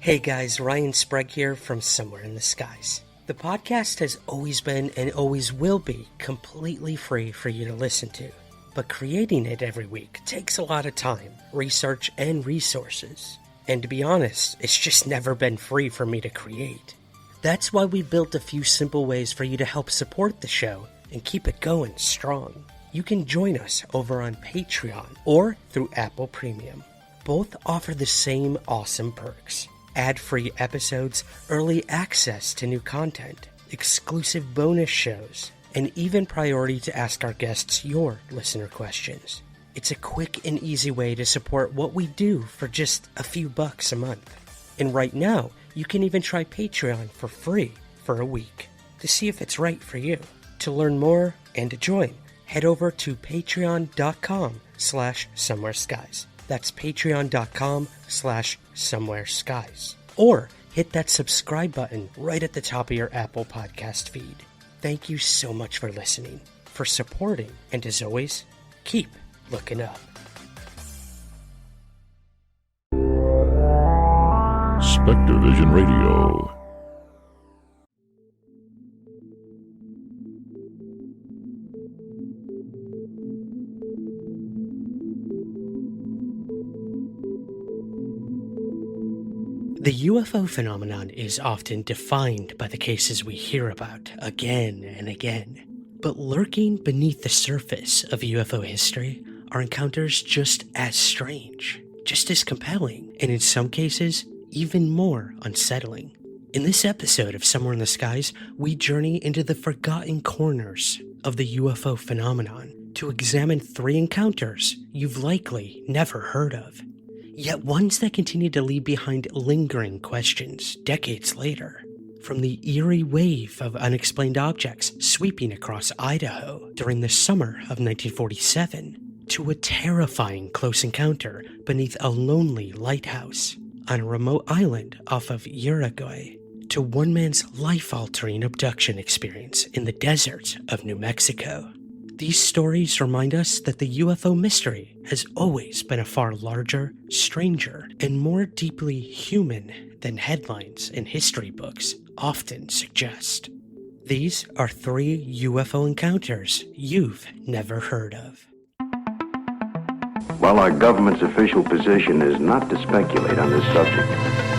Hey guys, Ryan Sprague here from Somewhere in the Skies. The podcast has always been and always will be completely free for you to listen to. But creating it every week takes a lot of time, research, and resources. And to be honest, it's just never been free for me to create. That's why we built a few simple ways for you to help support the show and keep it going strong. You can join us over on Patreon or through Apple Premium. Both offer the same awesome perks. Ad-free episodes, early access to new content, exclusive bonus shows, and even priority to ask our guests your listener questions. It's a quick and easy way to support what we do for just a few bucks a month. And right now, you can even try Patreon for free for a week to see if it's right for you. To learn more and to join, head over to patreon.com/somewhereskies. That's patreon.com/somewhereskies. Or hit that subscribe button right at the top of your Apple Podcast feed. Thank you so much for listening, for supporting, and as always, keep looking up. Spectrovision Radio. The UFO phenomenon is often defined by the cases we hear about again and again. But lurking beneath the surface of UFO history are encounters just as strange, just as compelling, and in some cases, even more unsettling. In this episode of Somewhere in the Skies, we journey into the forgotten corners of the UFO phenomenon to examine 3 encounters you've likely never heard of. Yet ones that continue to leave behind lingering questions decades later. From the eerie wave of unexplained objects sweeping across Idaho during the summer of 1947, to a terrifying close encounter beneath a lonely lighthouse on a remote island off of Uruguay, to one man's life-altering abduction experience in the deserts of New Mexico. These stories remind us that the UFO mystery has always been a far larger, stranger, and more deeply human than headlines and history books often suggest. These are 3 UFO encounters you've never heard of. While our government's official position is not to speculate on this subject,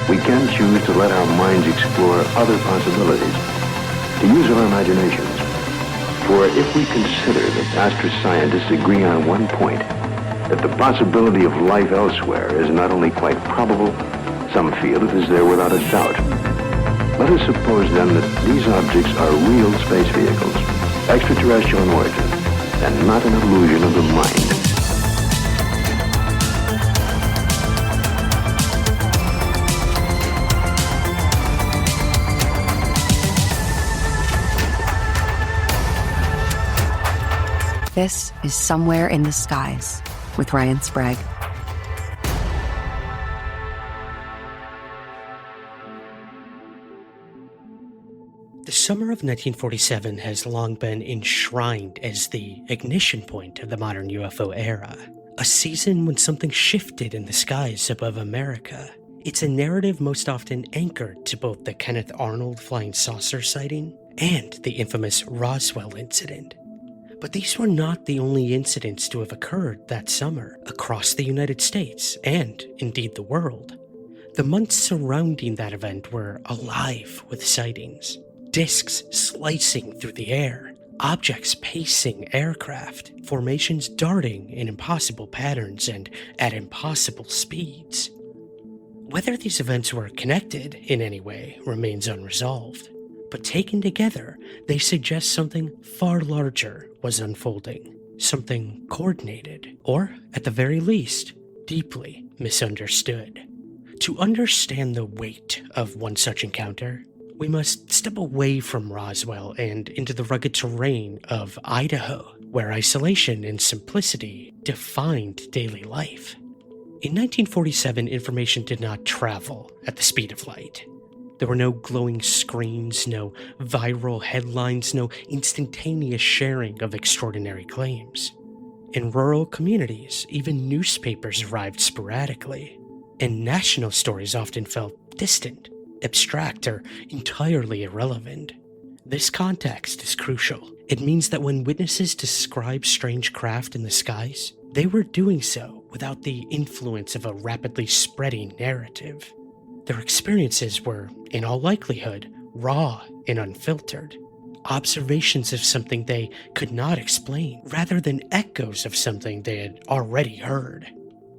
we can choose to let our minds explore other possibilities, to use our imaginations. For if we consider that astroscientists agree on one point, that the possibility of life elsewhere is not only quite probable, some feel it is there without a doubt. Let us suppose then that these objects are real space vehicles, extraterrestrial in origin, and not an illusion of the mind. This is Somewhere in the Skies with Ryan Sprague. The summer of 1947 has long been enshrined as the ignition point of the modern UFO era, a season when something shifted in the skies above America. It's a narrative most often anchored to both the Kenneth Arnold flying saucer sighting and the infamous Roswell incident. But these were not the only incidents to have occurred that summer across the United States and, indeed, the world. The months surrounding that event were alive with sightings. Discs slicing through the air, objects pacing aircraft, formations darting in impossible patterns and at impossible speeds. Whether these events were connected in any way remains unresolved. But taken together, they suggest something far larger was unfolding, something coordinated, or, at the very least, deeply misunderstood. To understand the weight of one such encounter, we must step away from Roswell and into the rugged terrain of Idaho, where isolation and simplicity defined daily life. In 1947, information did not travel at the speed of light. There were no glowing screens, no viral headlines, no instantaneous sharing of extraordinary claims. In rural communities, even newspapers arrived sporadically, and national stories often felt distant, abstract, or entirely irrelevant. This context is crucial. It means that when witnesses describe strange craft in the skies, they were doing so without the influence of a rapidly spreading narrative. Their experiences were, in all likelihood, raw and unfiltered. Observations of something they could not explain, rather than echoes of something they had already heard.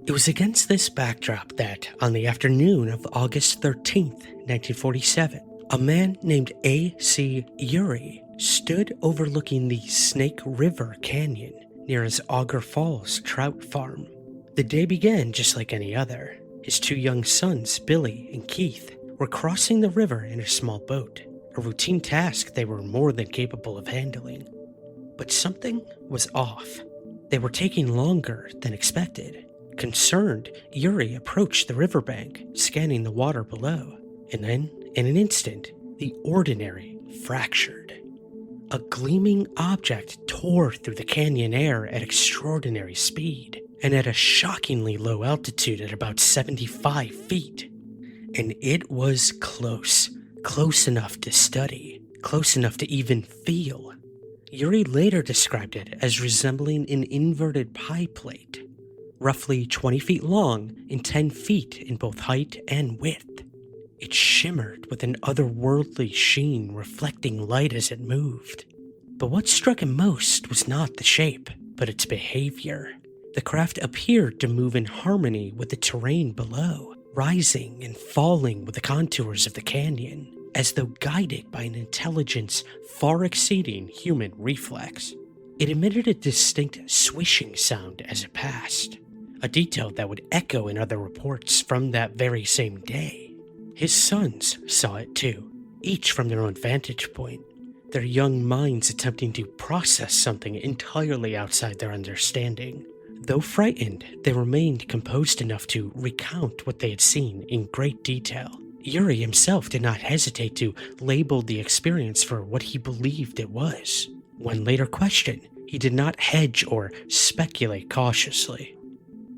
It was against this backdrop that, on the afternoon of August 13th, 1947, a man named A.C. Urey stood overlooking the Snake River Canyon near his Auger Falls trout farm. The day began just like any other. His two young sons, Billy and Keith, were crossing the river in a small boat, a routine task they were more than capable of handling. But something was off. They were taking longer than expected. Concerned, Urey approached the riverbank, scanning the water below, and then, in an instant, the ordinary fractured. A gleaming object tore through the canyon air at extraordinary speed, and at a shockingly low altitude at about 75 feet. And it was close enough to study, close enough to even feel. Urey later described it as resembling an inverted pie plate, roughly 20 feet long and 10 feet in both height and width. It shimmered with an otherworldly sheen, reflecting light as it moved. But what struck him most was not the shape, but its behavior. The craft appeared to move in harmony with the terrain below, rising and falling with the contours of the canyon, as though guided by an intelligence far exceeding human reflex. It emitted a distinct swishing sound as it passed, a detail that would echo in other reports from that very same day. His sons saw it too, each from their own vantage point, their young minds attempting to process something entirely outside their understanding. Though frightened, they remained composed enough to recount what they had seen in great detail. Urey himself did not hesitate to label the experience for what he believed it was. When later questioned, he did not hedge or speculate cautiously.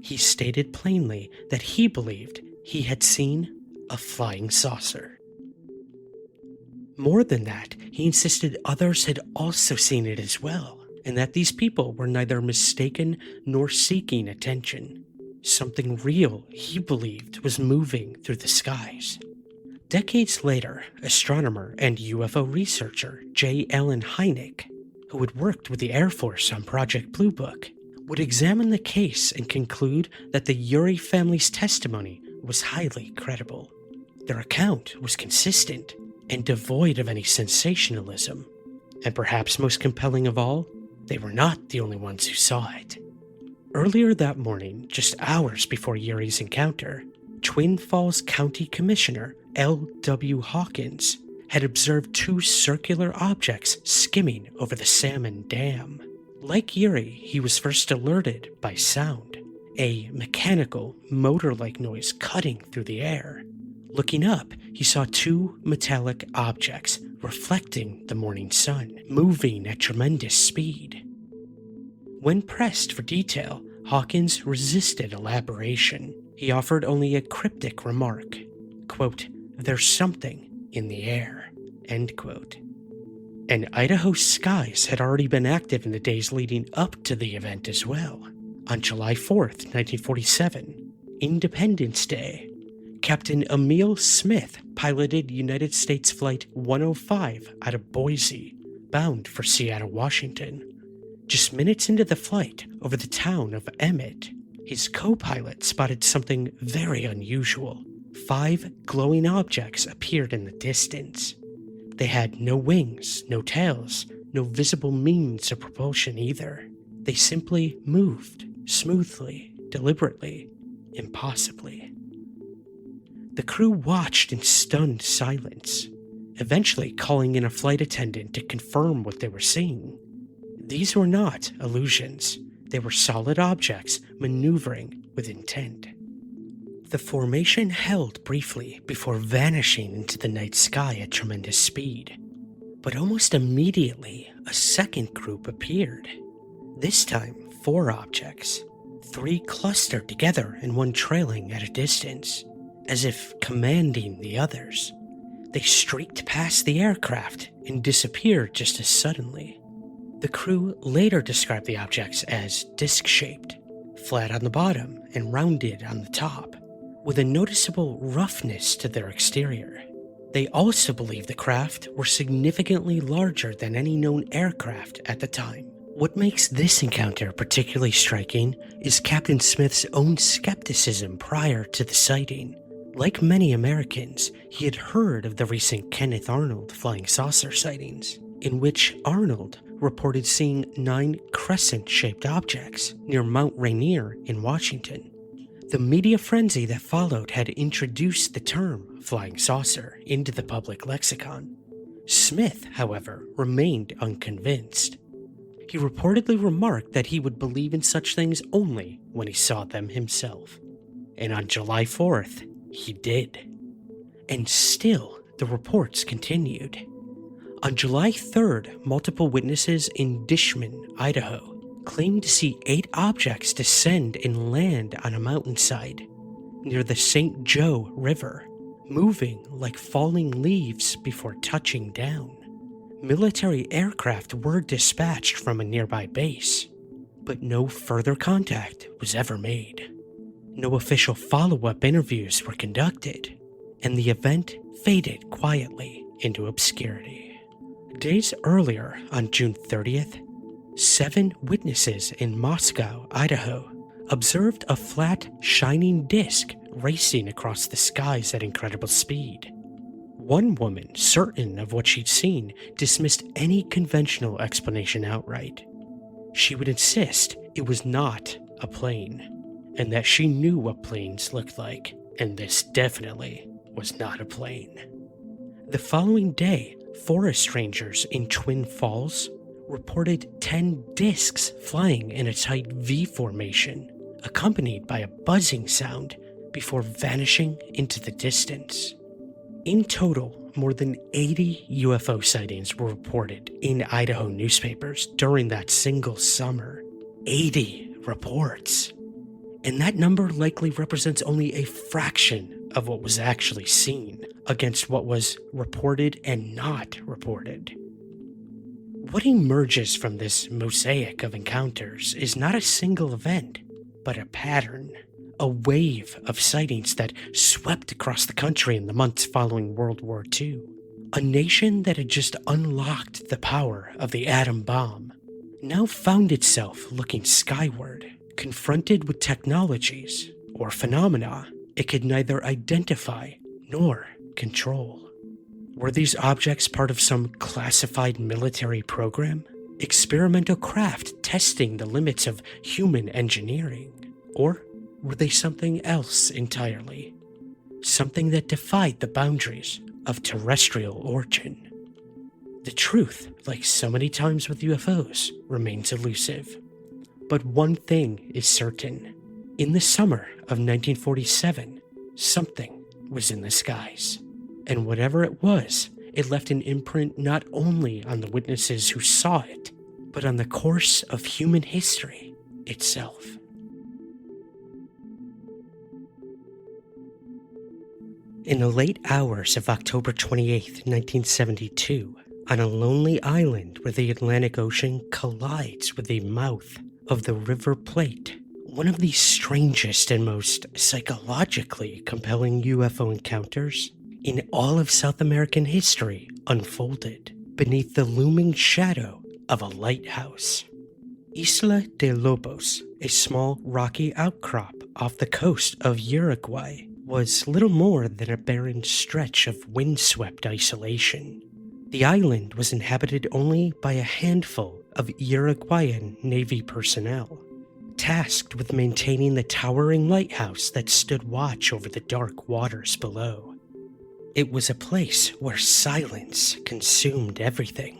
He stated plainly that he believed he had seen a flying saucer. More than that, he insisted others had also seen it as well, and that these people were neither mistaken nor seeking attention. Something real, he believed, was moving through the skies. Decades later, astronomer and UFO researcher J. Allen Hynek, who had worked with the Air Force on Project Blue Book, would examine the case and conclude that the Urey family's testimony was highly credible. Their account was consistent and devoid of any sensationalism. And perhaps most compelling of all, they were not the only ones who saw it. Earlier that morning, just hours before Urey's encounter, Twin Falls County Commissioner L.W. Hawkins had observed two circular objects skimming over the Salmon Dam. Like Urey, he was first alerted by sound, a mechanical, motor-like noise cutting through the air. Looking up, he saw two metallic objects reflecting the morning sun, moving at tremendous speed. When pressed for detail, Hawkins resisted elaboration. He offered only a cryptic remark, quote, "There's something in the air," end quote. And Idaho's skies had already been active in the days leading up to the event as well. On July 4th, 1947, Independence Day, Captain Emil Smith piloted United States Flight 105 out of Boise, bound for Seattle, Washington. Just minutes into the flight over the town of Emmett, his co-pilot spotted something very unusual. 5 glowing objects appeared in the distance. They had no wings, no tails, no visible means of propulsion either. They simply moved, smoothly, deliberately, impossibly. The crew watched in stunned silence, eventually calling in a flight attendant to confirm what they were seeing. These were not illusions. They were solid objects maneuvering with intent. The formation held briefly before vanishing into the night sky at tremendous speed. But almost immediately, a second group appeared. This time, 4 objects. 3 clustered together and one trailing at a distance. as if commanding the others. They streaked past the aircraft and disappeared just as suddenly. The crew later described the objects as disc-shaped, flat on the bottom and rounded on the top, with a noticeable roughness to their exterior. They also believe the craft were significantly larger than any known aircraft at the time. What makes this encounter particularly striking is Captain Smith's own skepticism prior to the sighting. Like many Americans, he had heard of the recent Kenneth Arnold flying saucer sightings, in which Arnold reported seeing 9 crescent-shaped objects near Mount Rainier in Washington. The media frenzy that followed had introduced the term flying saucer into the public lexicon. Smith, however, remained unconvinced. He reportedly remarked that he would believe in such things only when he saw them himself. And on July 4th, he did. And still, the reports continued. On July 3rd, multiple witnesses in Dishman, Idaho, claimed to see 8 objects descend and land on a mountainside near the St. Joe River, moving like falling leaves before touching down. Military aircraft were dispatched from a nearby base, but no further contact was ever made. No official follow-up interviews were conducted, and the event faded quietly into obscurity. Days earlier, on June 30th, 7 witnesses in Moscow, Idaho, observed a flat, shining disc racing across the skies at incredible speed. One woman, certain of what she'd seen, dismissed any conventional explanation outright. She would insist it was not a plane, and that she knew what planes looked like, and this definitely was not a plane. The following day, forest rangers in Twin Falls reported 10 discs flying in a tight V formation, accompanied by a buzzing sound before vanishing into the distance. In total, more than 80 UFO sightings were reported in Idaho newspapers during that single summer. 80 reports. And that number likely represents only a fraction of what was actually seen against what was reported and not reported. What emerges from this mosaic of encounters is not a single event, but a pattern, a wave of sightings that swept across the country in the months following World War II. A nation that had just unlocked the power of the atom bomb now found itself looking skyward, confronted with technologies or phenomena it could neither identify nor control. Were these objects part of some classified military program? Experimental craft testing the limits of human engineering? Or were they something else entirely? Something that defied the boundaries of terrestrial origin? The truth, like so many times with UFOs, remains elusive. But one thing is certain. In the summer of 1947, something was in the skies. And whatever it was, it left an imprint not only on the witnesses who saw it, but on the course of human history itself. In the late hours of October 28, 1972, on a lonely island where the Atlantic Ocean collides with the mouth of the River Plate, one of the strangest and most psychologically compelling UFO encounters in all of South American history unfolded beneath the looming shadow of a lighthouse. Isla de Lobos, a small rocky outcrop off the coast of Uruguay, was little more than a barren stretch of windswept isolation. The island was inhabited only by a handful of Uruguayan Navy personnel, tasked with maintaining the towering lighthouse that stood watch over the dark waters below. It was a place where silence consumed everything.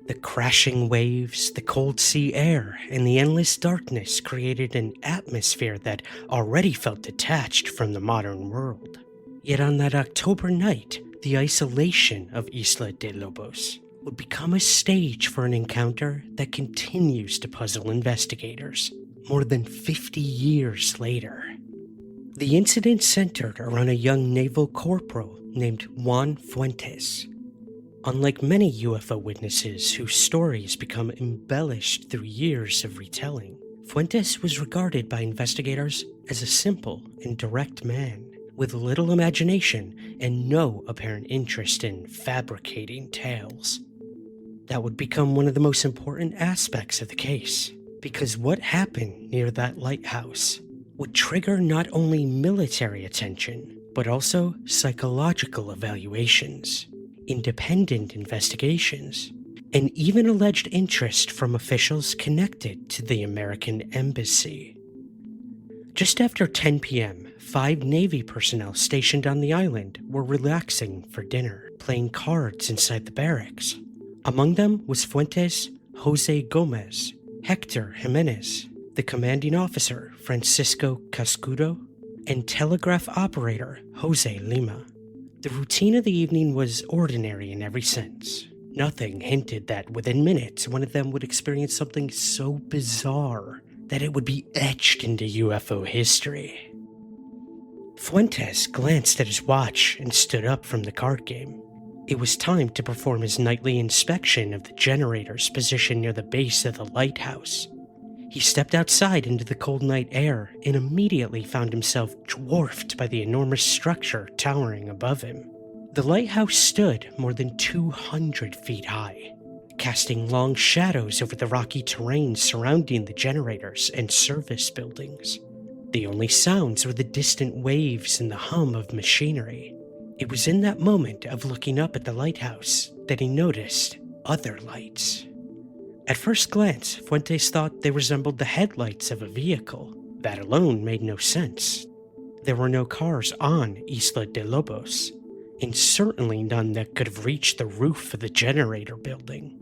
The crashing waves, the cold sea air, and the endless darkness created an atmosphere that already felt detached from the modern world. Yet on that October night, the isolation of Isla de Lobos would become a stage for an encounter that continues to puzzle investigators more than 50 years later. The incident centered around a young naval corporal named Juan Fuentes. Unlike many UFO witnesses whose stories become embellished through years of retelling, Fuentes was regarded by investigators as a simple and direct man with little imagination and no apparent interest in fabricating tales. That would become one of the most important aspects of the case, because what happened near that lighthouse would trigger not only military attention, but also psychological evaluations, independent investigations, and even alleged interest from officials connected to the American embassy. Just after 10 p.m., 5 Navy personnel stationed on the island were relaxing for dinner, playing cards inside the barracks. Among them was Fuentes, Jose Gomez, Hector Jimenez, the commanding officer Francisco Cascudo, and telegraph operator Jose Lima. The routine of the evening was ordinary in every sense. Nothing hinted that within minutes one of them would experience something so bizarre that it would be etched into UFO history. Fuentes glanced at his watch and stood up from the card game. It was time to perform his nightly inspection of the generators positioned near the base of the lighthouse. He stepped outside into the cold night air and immediately found himself dwarfed by the enormous structure towering above him. The lighthouse stood more than 200 feet high, casting long shadows over the rocky terrain surrounding the generators and service buildings. The only sounds were the distant waves and the hum of machinery. It was in that moment of looking up at the lighthouse that he noticed other lights. At first glance, Fuentes thought they resembled the headlights of a vehicle. That alone made no sense. There were no cars on Isla de Lobos, and certainly none that could have reached the roof of the generator building.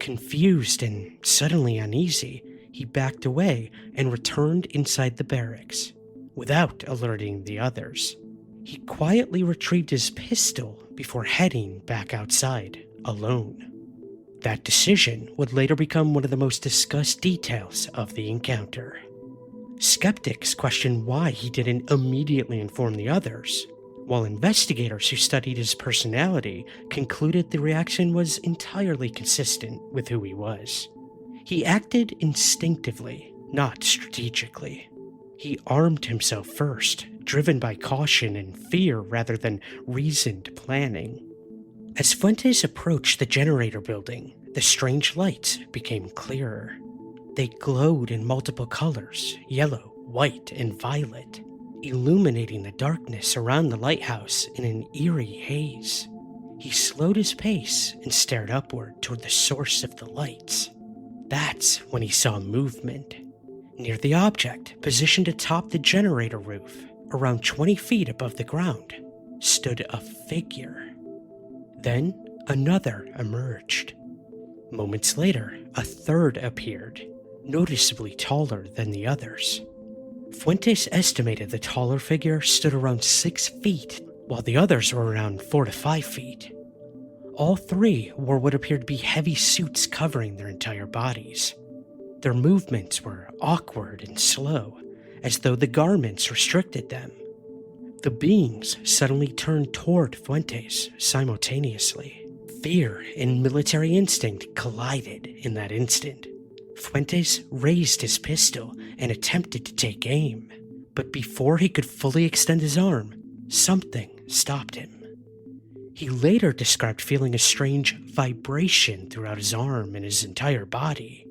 Confused and suddenly uneasy, he backed away and returned inside the barracks, without alerting the others. He quietly retrieved his pistol before heading back outside, alone. That decision would later become one of the most discussed details of the encounter. Skeptics questioned why he didn't immediately inform the others, while investigators who studied his personality concluded the reaction was entirely consistent with who he was. He acted instinctively, not strategically. He armed himself first, driven by caution and fear rather than reasoned planning. As Fuentes approached the generator building, the strange lights became clearer. They glowed in multiple colors, yellow, white, and violet, illuminating the darkness around the lighthouse in an eerie haze. He slowed his pace and stared upward toward the source of the lights. That's when he saw movement. Near the object, positioned atop the generator roof, around 20 feet above the ground, stood a figure. Then another emerged. Moments later, a third appeared, noticeably taller than the others. Fuentes estimated the taller figure stood around 6 feet, while the others were around 4 to 5 feet. All 3 wore what appeared to be heavy suits covering their entire bodies. Their movements were awkward and slow, as though the garments restricted them. The beings suddenly turned toward Fuentes simultaneously. Fear and military instinct collided in that instant. Fuentes raised his pistol and attempted to take aim, but before he could fully extend his arm, something stopped him. He later described feeling a strange vibration throughout his arm and his entire body.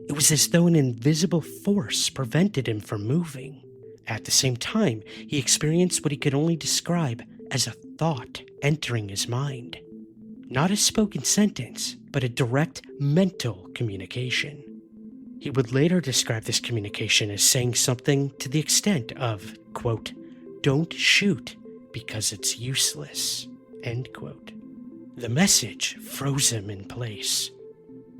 It was as though an invisible force prevented him from moving. At the same time, he experienced what he could only describe as a thought entering his mind. Not a spoken sentence, but a direct mental communication. He would later describe this communication as saying something to the extent of, quote, "Don't shoot because it's useless," end quote. The message froze him in place.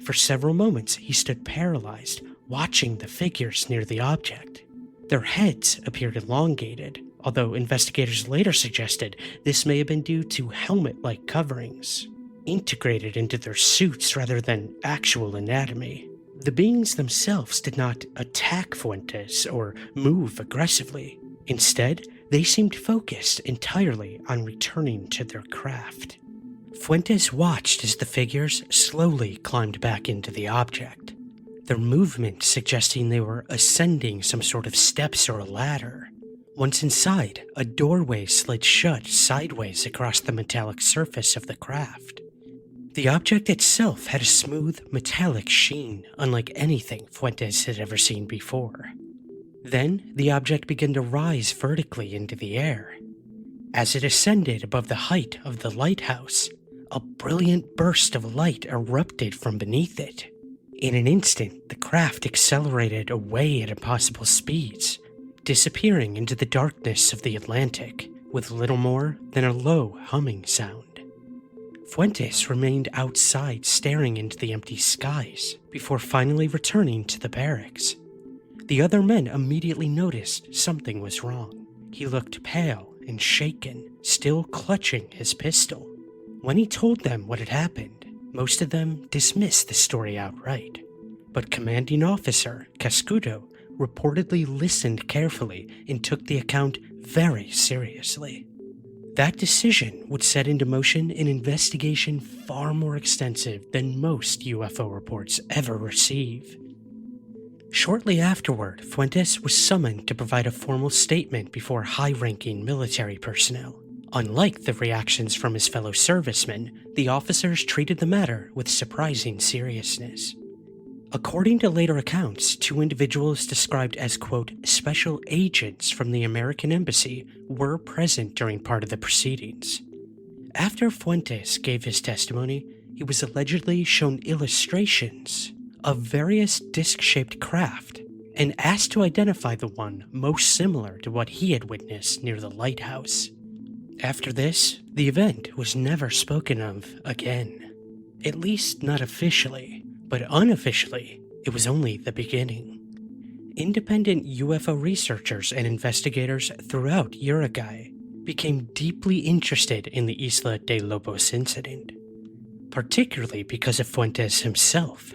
For several moments, he stood paralyzed, watching the figures near the object. Their heads appeared elongated, although investigators later suggested this may have been due to helmet-like coverings, integrated into their suits rather than actual anatomy. The beings themselves did not attack Fuentes or move aggressively. Instead, they seemed focused entirely on returning to their craft. Fuentes watched as the figures slowly climbed back into the object, their movement suggesting they were ascending some sort of steps or a ladder. Once inside, a doorway slid shut sideways across the metallic surface of the craft. The object itself had a smooth, metallic sheen, unlike anything Fuentes had ever seen before. Then, the object began to rise vertically into the air. As it ascended above the height of the lighthouse, a brilliant burst of light erupted from beneath it. In an instant, the craft accelerated away at impossible speeds, disappearing into the darkness of the Atlantic with little more than a low humming sound. Fuentes remained outside staring into the empty skies before finally returning to the barracks. The other men immediately noticed something was wrong. He looked pale and shaken, still clutching his pistol. When he told them what had happened, most of them dismissed the story outright. But Commanding Officer Cascudo reportedly listened carefully and took the account very seriously. That decision would set into motion an investigation far more extensive than most UFO reports ever receive. Shortly afterward, Fuentes was summoned to provide a formal statement before high-ranking military personnel. Unlike the reactions from his fellow servicemen, the officers treated the matter with surprising seriousness. According to later accounts, two individuals described as, quote, special agents from the American Embassy were present during part of the proceedings. After Fuentes gave his testimony, he was allegedly shown illustrations of various disc-shaped craft and asked to identify the one most similar to what he had witnessed near the lighthouse. After this, the event was never spoken of again. At least not officially. But unofficially, it was only the beginning. Independent UFO researchers and investigators throughout Uruguay became deeply interested in the Isla de Lobos incident, particularly because of Fuentes himself.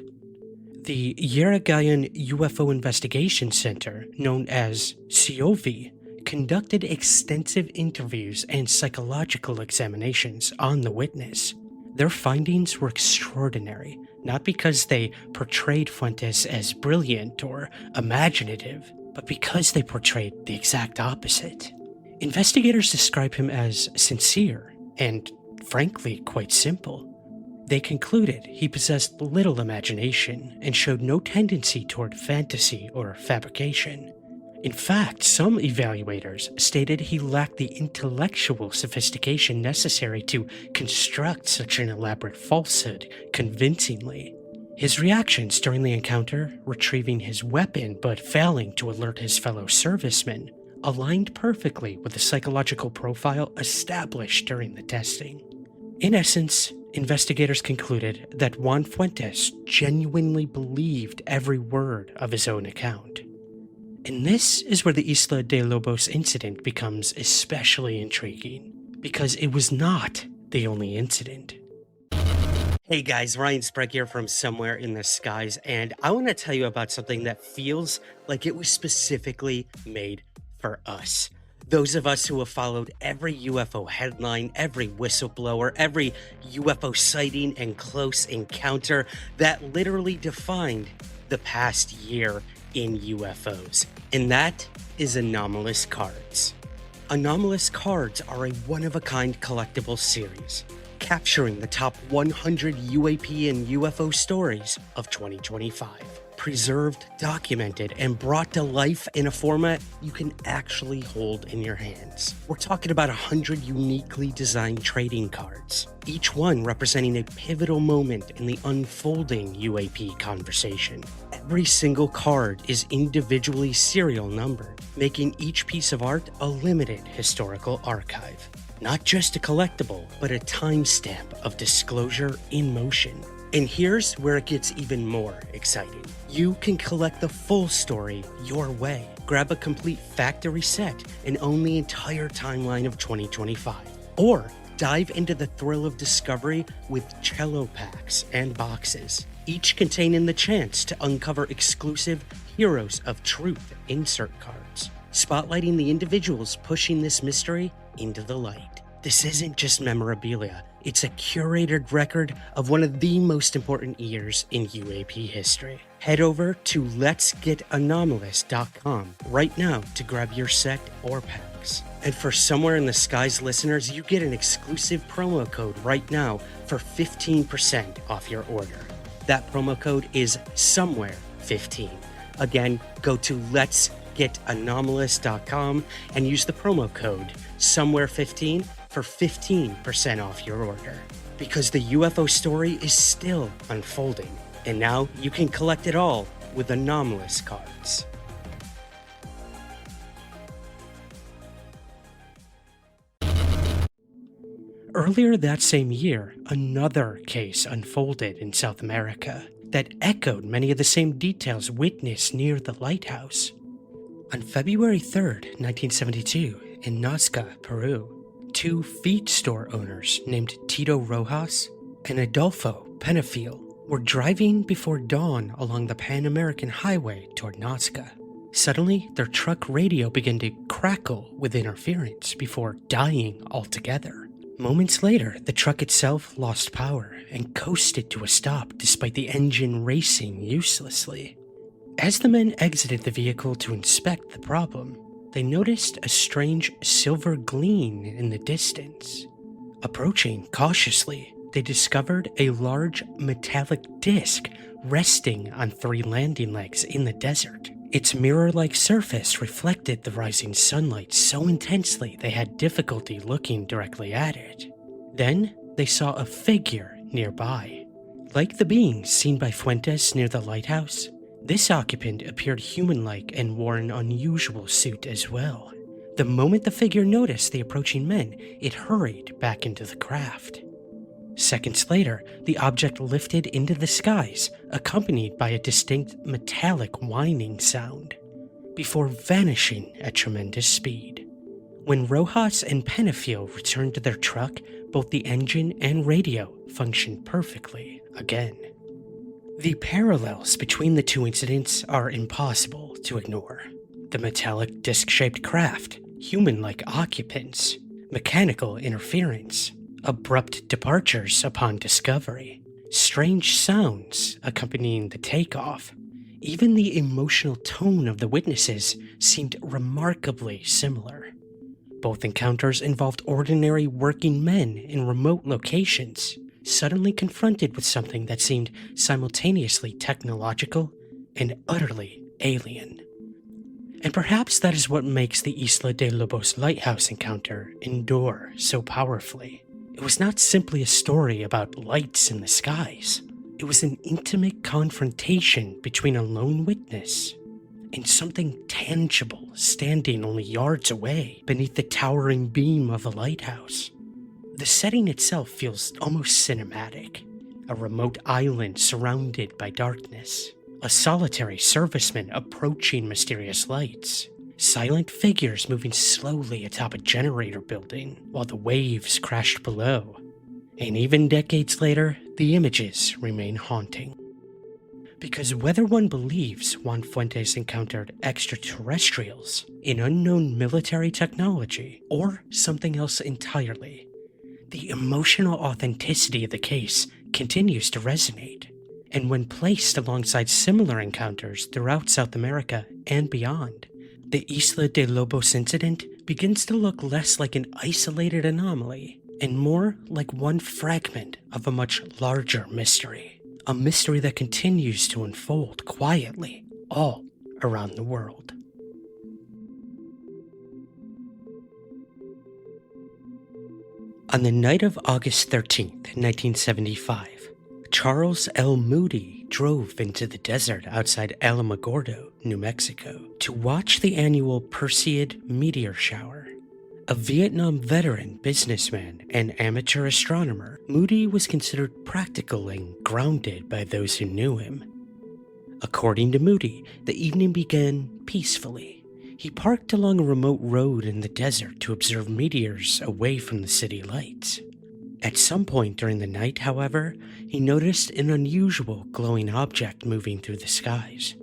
The Uruguayan UFO Investigation Center, known as CIOVI, conducted extensive interviews and psychological examinations on the witness. Their findings were extraordinary, not because they portrayed Fuentes as brilliant or imaginative, but because they portrayed the exact opposite. Investigators describe him as sincere and, frankly, quite simple. They concluded he possessed little imagination and showed no tendency toward fantasy or fabrication. In fact, some evaluators stated he lacked the intellectual sophistication necessary to construct such an elaborate falsehood convincingly. His reactions during the encounter, retrieving his weapon but failing to alert his fellow servicemen, aligned perfectly with the psychological profile established during the testing. In essence, investigators concluded that Juan Fuentes genuinely believed every word of his own account. And this is where the Isla de Lobos incident becomes especially intriguing, because it was not the only incident. Hey guys, Ryan Sprague here from Somewhere in the Skies, and I want to tell you about something that feels like it was specifically made for us. Those of us who have followed every UFO headline, every whistleblower, every UFO sighting and close encounter that literally defined the past year in UFOs, and that is Anomalous Cards. Anomalous Cards are a one-of-a-kind collectible series, capturing the top 100 UAP and UFO stories of 2025. Preserved, documented, and brought to life in a format you can actually hold in your hands. We're talking about 100 uniquely designed trading cards, each one representing a pivotal moment in the unfolding UAP conversation. Every single card is individually serial numbered, making each piece of art a limited historical archive. Not just a collectible, but a timestamp of disclosure in motion. And here's where it gets even more exciting. You can collect the full story your way. Grab a complete factory set and own the entire timeline of 2025. Or dive into the thrill of discovery with cello packs and boxes, each containing the chance to uncover exclusive Heroes of Truth insert cards. spotlighting the individuals pushing this mystery into the light. This isn't just memorabilia, it's a curated record of one of the most important years in UAP history. Head over to letsgetanomalous.com right now to grab your set or packs. And for Somewhere in the Skies listeners, you get an exclusive promo code right now for 15% off your order. That promo code is Somewhere15. Again, go to letsgetanomalous.com and use the promo code Somewhere15 for 15% off your order. Because the UFO story is still unfolding, and now you can collect it all with Anomalous cards. Earlier that same year, another case unfolded in South America that echoed many of the same details witnessed near the lighthouse. On February 3rd, 1972, in Nazca, Peru, two feed store owners named Tito Rojas and Adolfo Penafiel were driving before dawn along the Pan American Highway toward Nazca. Suddenly, their truck radio began to crackle with interference before dying altogether. Moments later, the truck itself lost power and coasted to a stop despite the engine racing uselessly. As the men exited the vehicle to inspect the problem, they noticed a strange silver gleam in the distance. Approaching cautiously, they discovered a large metallic disc resting on three landing legs in the desert. Its mirror-like surface reflected the rising sunlight so intensely they had difficulty looking directly at it. Then, they saw a figure nearby. Like the beings seen by Fuentes near the lighthouse, this occupant appeared human-like and wore an unusual suit as well. The moment the figure noticed the approaching men, it hurried back into the craft. Seconds later, the object lifted into the skies, accompanied by a distinct metallic whining sound, before vanishing at tremendous speed. When Rojas and Penafiel returned to their truck, both the engine and radio functioned perfectly again. The parallels between the two incidents are impossible to ignore. The metallic disc-shaped craft, human-like occupants, mechanical interference, abrupt departures upon discovery, strange sounds accompanying the takeoff. Even the emotional tone of the witnesses seemed remarkably similar. Both encounters involved ordinary working men in remote locations, suddenly confronted with something that seemed simultaneously technological and utterly alien. And perhaps that is what makes the Isla de Lobos lighthouse encounter endure so powerfully. It was not simply a story about lights in the skies. It was an intimate confrontation between a lone witness and something tangible standing only yards away beneath the towering beam of a lighthouse. The setting itself feels almost cinematic. A remote island surrounded by darkness. A solitary serviceman approaching mysterious lights. Silent figures moving slowly atop a generator building while the waves crashed below. And even decades later, the images remain haunting. Because whether one believes Juan Fuentes encountered extraterrestrials, an unknown military technology, or something else entirely, the emotional authenticity of the case continues to resonate, and when placed alongside similar encounters throughout South America and beyond, the Isla de Lobos incident begins to look less like an isolated anomaly and more like one fragment of a much larger mystery, a mystery that continues to unfold quietly all around the world. On the night of August 13th, 1975, Charles L. Moody drove into the desert outside Alamogordo, New Mexico, to watch the annual Perseid meteor shower. A Vietnam veteran businessman and amateur astronomer, Moody was considered practical and grounded by those who knew him. According to Moody, the evening began peacefully. He parked along a remote road in the desert to observe meteors away from the city lights. At some point during the night, however, he noticed an unusual glowing object moving through the skies.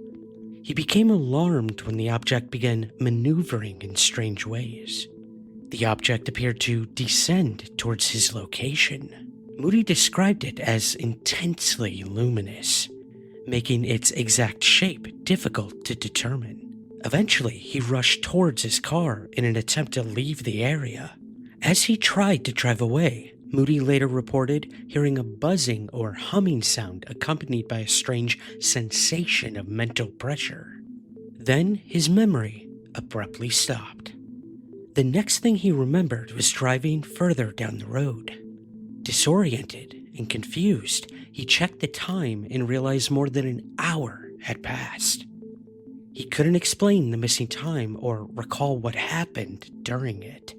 He became alarmed when the object began maneuvering in strange ways. The object appeared to descend towards his location. Moody described it as intensely luminous, making its exact shape difficult to determine. Eventually, he rushed towards his car in an attempt to leave the area. As he tried to drive away, Moody later reported hearing a buzzing or humming sound accompanied by a strange sensation of mental pressure. Then his memory abruptly stopped. The next thing he remembered was driving further down the road. Disoriented and confused, he checked the time and realized more than an hour had passed. He couldn't explain the missing time or recall what happened during it.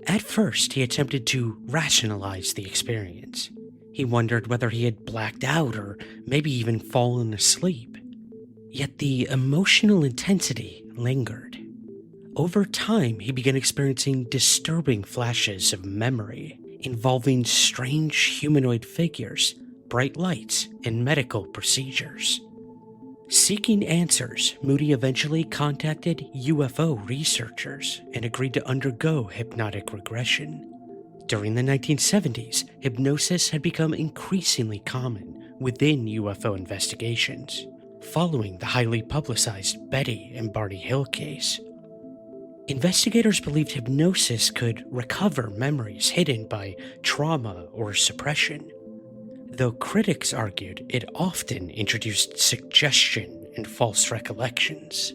At first, he attempted to rationalize the experience. He wondered whether he had blacked out or maybe even fallen asleep. Yet the emotional intensity lingered. Over time, he began experiencing disturbing flashes of memory involving strange humanoid figures, bright lights, and medical procedures. Seeking answers, Moody eventually contacted UFO researchers and agreed to undergo hypnotic regression. During the 1970s, hypnosis had become increasingly common within UFO investigations, following the highly publicized Betty and Barney Hill case. Investigators believed hypnosis could recover memories hidden by trauma or suppression, though critics argued it often introduced suggestion and false recollections.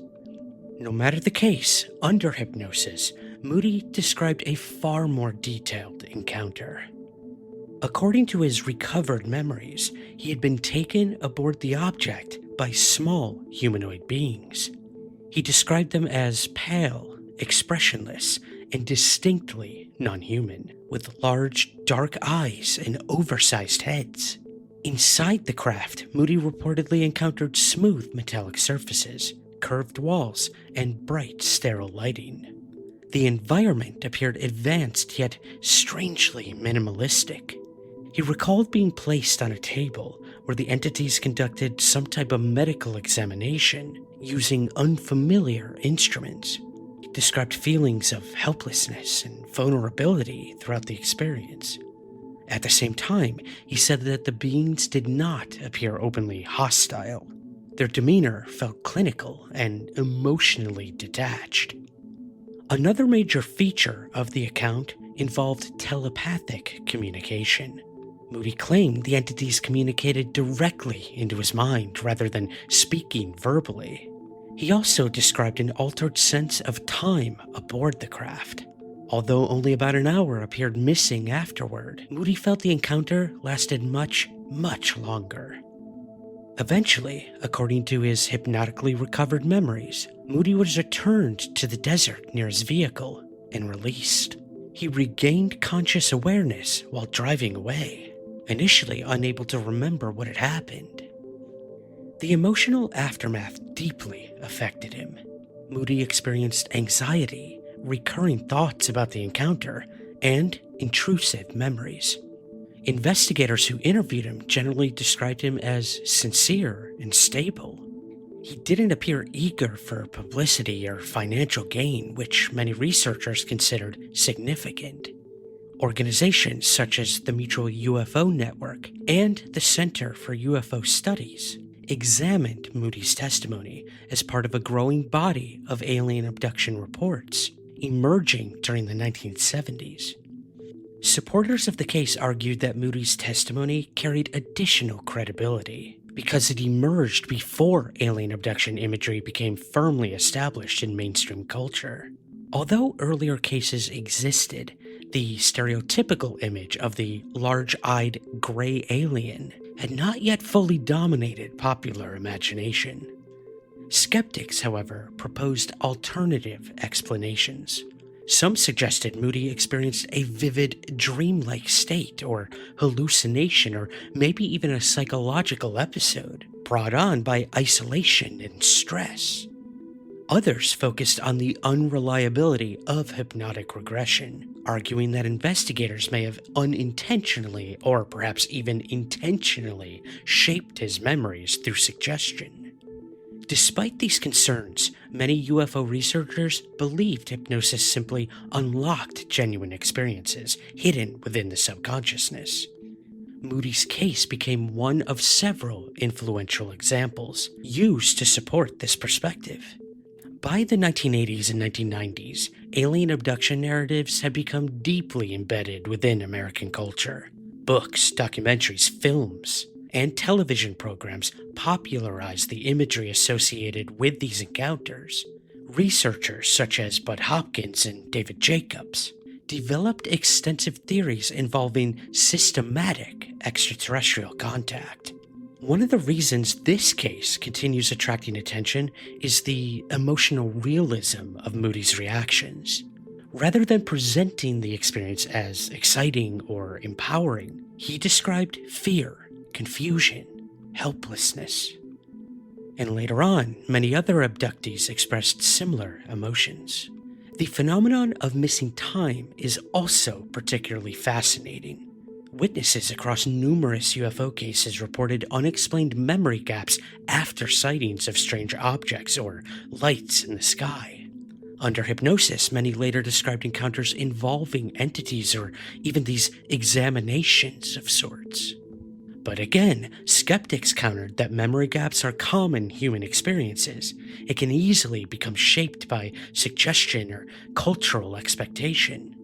No matter the case, under hypnosis, Moody described a far more detailed encounter. According to his recovered memories, he had been taken aboard the object by small humanoid beings. He described them as pale, expressionless, and distinctly non-human, with large, dark eyes and oversized heads. Inside the craft, Moody reportedly encountered smooth metallic surfaces, curved walls, and bright, sterile lighting. The environment appeared advanced yet strangely minimalistic. He recalled being placed on a table where the entities conducted some type of medical examination using unfamiliar instruments. He described feelings of helplessness and vulnerability throughout the experience. At the same time, he said that the beings did not appear openly hostile. Their demeanor felt clinical and emotionally detached. Another major feature of the account involved telepathic communication. Moody claimed the entities communicated directly into his mind rather than speaking verbally. He also described an altered sense of time aboard the craft. Although only about an hour appeared missing afterward, Moody felt the encounter lasted much, much longer. Eventually, according to his hypnotically recovered memories, Moody was returned to the desert near his vehicle and released. He regained conscious awareness while driving away, initially unable to remember what had happened. The emotional aftermath deeply affected him. Moody experienced anxiety, recurring thoughts about the encounter, and intrusive memories. Investigators who interviewed him generally described him as sincere and stable. He didn't appear eager for publicity or financial gain, which many researchers considered significant. Organizations such as the Mutual UFO Network and the Center for UFO Studies examined Moody's testimony as part of a growing body of alien abduction reports emerging during the 1970s. Supporters of the case argued that Moody's testimony carried additional credibility because it emerged before alien abduction imagery became firmly established in mainstream culture. Although earlier cases existed, the stereotypical image of the large-eyed gray alien had not yet fully dominated popular imagination. Skeptics, however, proposed alternative explanations. Some suggested Moody experienced a vivid dreamlike state or hallucination or maybe even a psychological episode brought on by isolation and stress. Others focused on the unreliability of hypnotic regression, arguing that investigators may have unintentionally or perhaps even intentionally shaped his memories through suggestion. Despite these concerns, many UFO researchers believed hypnosis simply unlocked genuine experiences hidden within the subconsciousness. Moody's case became one of several influential examples used to support this perspective. By the 1980s and 1990s, alien abduction narratives had become deeply embedded within American culture. Books, documentaries, films, and television programs popularized the imagery associated with these encounters. Researchers such as Bud Hopkins and David Jacobs developed extensive theories involving systematic extraterrestrial contact. One of the reasons this case continues attracting attention is the emotional realism of Moody's reactions. Rather than presenting the experience as exciting or empowering, he described fear, confusion, helplessness. And later on, many other abductees expressed similar emotions. The phenomenon of missing time is also particularly fascinating. Witnesses across numerous UFO cases reported unexplained memory gaps after sightings of strange objects or lights in the sky. Under hypnosis, many later described encounters involving entities or even these examinations of sorts. But again, skeptics countered that memory gaps are common human experiences. It can easily become shaped by suggestion or cultural expectation.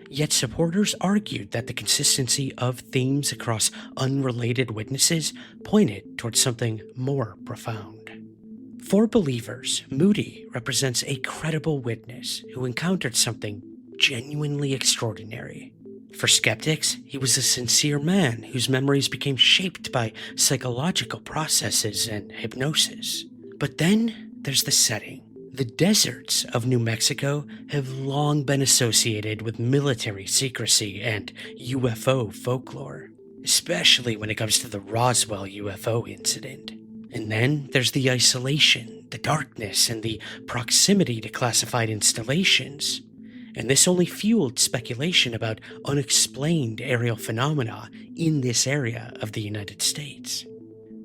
Yet supporters argued that the consistency of themes across unrelated witnesses pointed towards something more profound. For believers, Moody represents a credible witness who encountered something genuinely extraordinary. For skeptics, he was a sincere man whose memories became shaped by psychological processes and hypnosis. But then there's the setting. The deserts of New Mexico have long been associated with military secrecy and UFO folklore, especially when it comes to the Roswell UFO incident. And then there's the isolation, the darkness, and the proximity to classified installations. And this only fueled speculation about unexplained aerial phenomena in this area of the United States.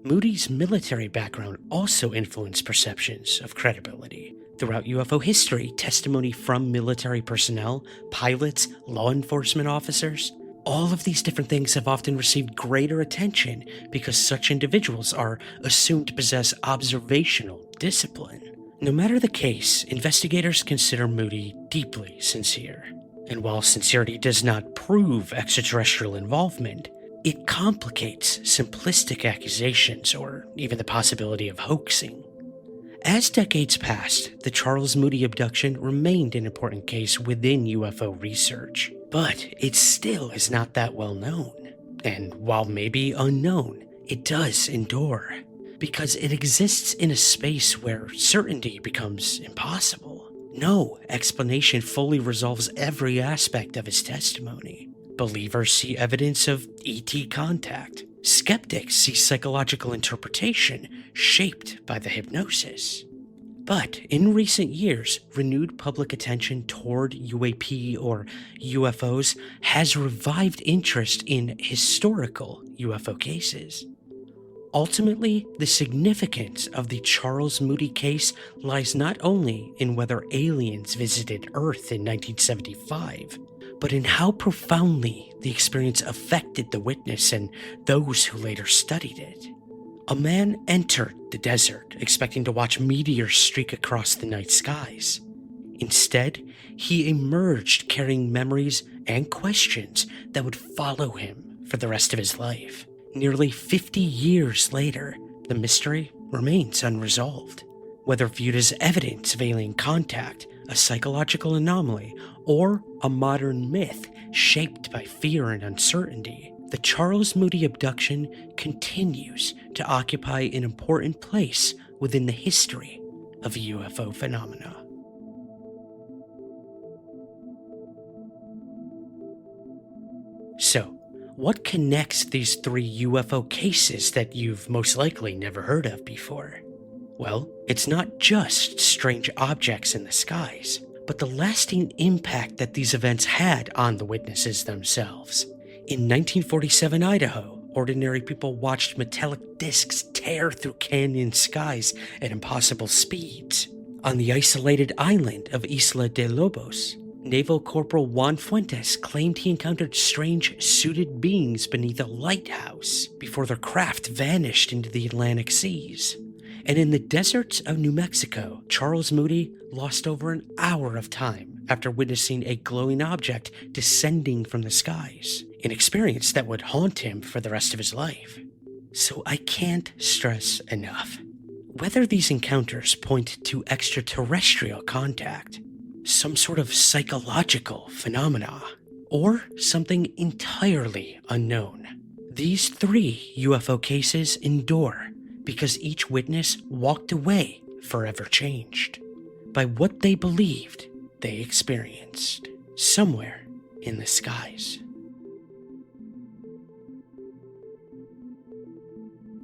Moody's military background also influenced perceptions of credibility. Throughout UFO history, testimony from military personnel, pilots, law enforcement officers, all of these different things have often received greater attention because such individuals are assumed to possess observational discipline. No matter the case, investigators consider Moody deeply sincere. And while sincerity does not prove extraterrestrial involvement, it complicates simplistic accusations or even the possibility of hoaxing. As decades passed, the Charles Moody abduction remained an important case within UFO research, but it still is not that well known. And while maybe unknown, it does endure, because it exists in a space where certainty becomes impossible. No explanation fully resolves every aspect of his testimony. Believers see evidence of ET contact. Skeptics see psychological interpretation shaped by the hypnosis. But in recent years, renewed public attention toward UAP or UFOs has revived interest in historical UFO cases. Ultimately, the significance of the Charles Moody case lies not only in whether aliens visited Earth in 1975, but in how profoundly the experience affected the witness and those who later studied it. A man entered the desert expecting to watch meteors streak across the night skies. Instead, he emerged carrying memories and questions that would follow him for the rest of his life. Nearly 50 years later, the mystery remains unresolved. Whether viewed as evidence of alien contact, a psychological anomaly, or a modern myth shaped by fear and uncertainty, the Charles Moody abduction continues to occupy an important place within the history of UFO phenomena. So, what connects these three UFO cases that you've most likely never heard of before? Well, it's not just strange objects in the skies, but the lasting impact that these events had on the witnesses themselves. In 1947 Idaho, ordinary people watched metallic discs tear through canyon skies at impossible speeds. On the isolated island of Isla de Lobos, Naval Corporal Juan Fuentes claimed he encountered strange suited beings beneath a lighthouse before their craft vanished into the Atlantic seas. And in the deserts of New Mexico, Charles Moody lost over an hour of time after witnessing a glowing object descending from the skies, an experience that would haunt him for the rest of his life. So I can't stress enough. Whether these encounters point to extraterrestrial contact, some sort of psychological phenomena, or something entirely unknown, these 3 UFO cases endure because each witness walked away forever changed by what they believed they experienced somewhere in the skies.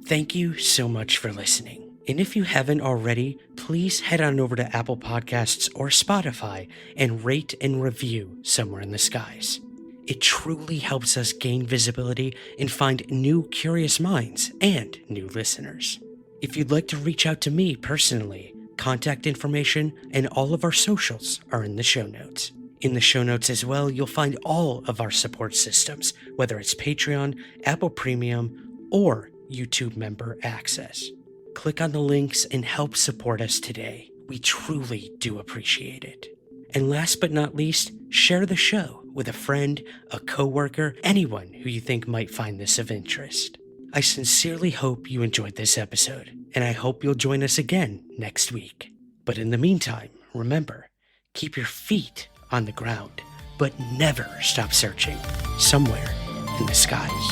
Thank you so much for listening. And if you haven't already, please head on over to Apple Podcasts or Spotify and rate and review Somewhere in the Skies. It truly helps us gain visibility and find new curious minds and new listeners. If you'd like to reach out to me personally, contact information and all of our socials are in the show notes. In the show notes as well, you'll find all of our support systems, whether it's Patreon, Apple Premium, or YouTube member access. Click on the links and help support us today. We truly do appreciate it. And last but not least, share the show with a friend, a coworker, anyone who you think might find this of interest. I sincerely hope you enjoyed this episode, and I hope you'll join us again next week. But in the meantime, remember, keep your feet on the ground, but never stop searching somewhere in the skies.